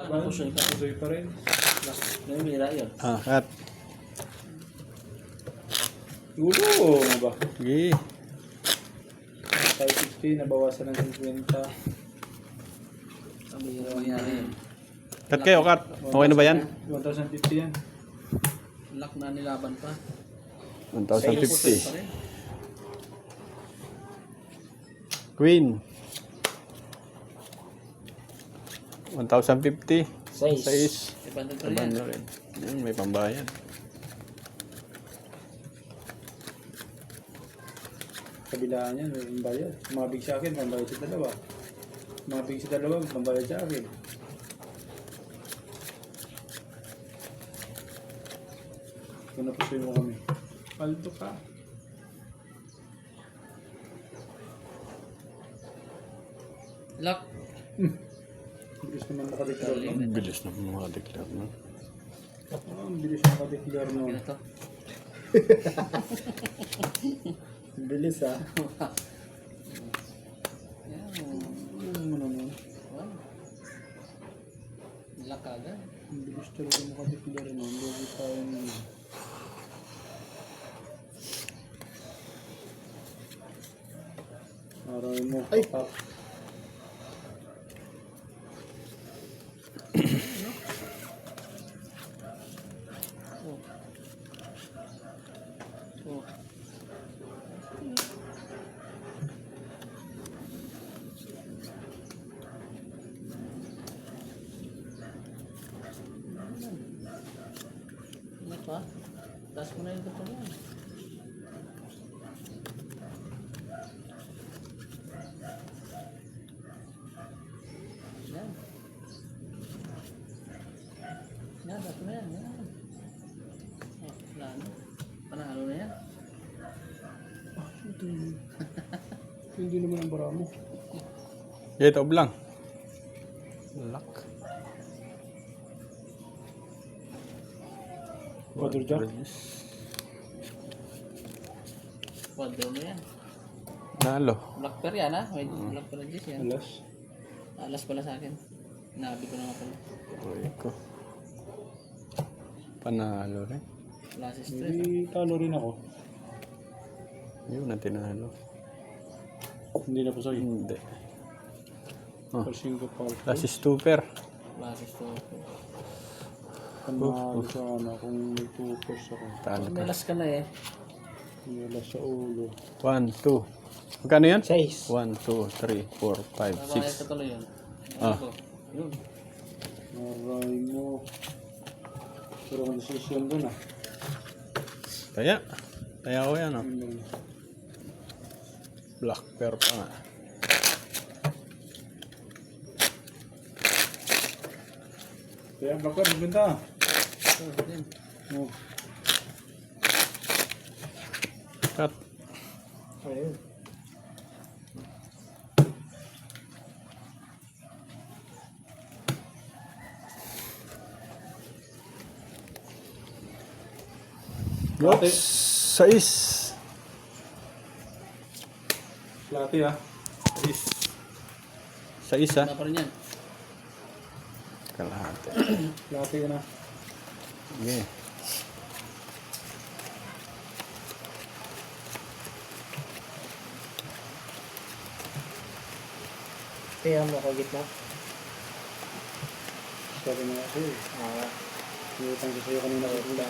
Pusoy pa rin. Namimira yun. Cut. Ulo nga ba? Sige. 550, nabawasan ng 50. Namimira mangyari yun. Cut kayo, cut. Okay na ba yan? 1,050 yan. Lock na nilaban pa. 1,050. Queen. 1,050. 6. Ibandang pa rin yan. Iban rin. Yan, may pambayad. Kabilaan yan, may bayad. Mabig sa akin, pambayad sa dalawa. Mabig sa dalawa, pambayad sa akin. Kung napusoy mo kami. Paldo ka. Lock. Bilis naman nakadeklar no? Ang bilis na mga declare, no? Ang bilis nakadeklar no? Ano to? Ang bilis ha. Yan. Ano mo naman? Wow. Lock agad. Ang bilis talaga makadeklar no? Logo tayo naman. Aray mo. Ay! Oh. Ano pa? Taas mo na yung gusto mo. Yan. Yan, taas mo na yan. Yan. Oh, wala na. Panalo na yan. Hindi naman ang bara mo. Get off lang. Lock. Quarter jack. Quadro na yan. Nalo. Black pair yan ha. May black pair na yan. Alas. Alas pala sa akin. Nabi ko na nga pala. Uy ko. Panalo rin. Wala si stress. Hindi talo rin ako. Yun na tinalo. Hindi na pusoy. Hindi. Oh. Persing ko pa. Last is super. Wala si stress. Panalo sa ano kung may tupos ako. Talo May ka. alas ka na eh. Wala sa ulo. 1, 2. Magkano yan? 6. 1, 2, 3, 4, 5, Bakit ka tuloy yun? Ah. Ano ko? Yun. Aray mo. Pero kung desisyon doon ah. Kaya. Kaya ko yan, oh. Ayun. Black pair pa nga. Kaya bakit magbenta? So, din. Oh. Cut. Ayun. Plate. 6. Plate ah. 6, ha? Wala pa rin yan. Kalahati. Plate ka na. Sige. Kaya mo ako gitna. Sabi na ako eh. Iutang ko sa'yo kanina ko pula.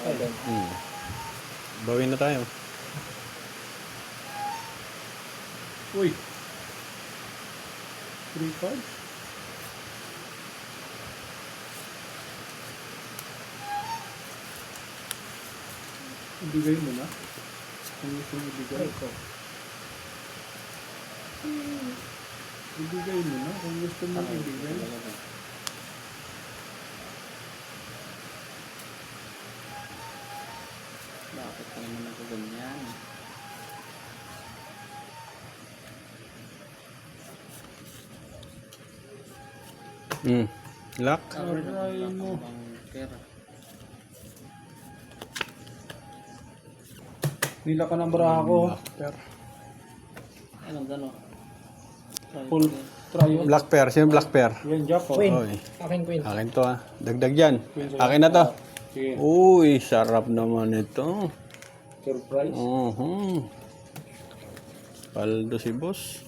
Bawin na tayo. Uy! 3-5? Ibigay mo na. Kung gusto mo ibigay ko. Ibigay mo na. Kung gusto mo ibigay. Bakit ka naman ako ganyan? Lock. Aray mo. Bangker. Nila ka ng bra ako. Lock pair. Anong gano'n? Full Try yun. Black pear. Sino black pear? Yan, Jack. Oh. Queen. Oy. Aking queen. Akin to ah. Dagdag yan. Queen, Akin na to. Sige. Uy, sarap naman ito. Surprise. Paldo si boss.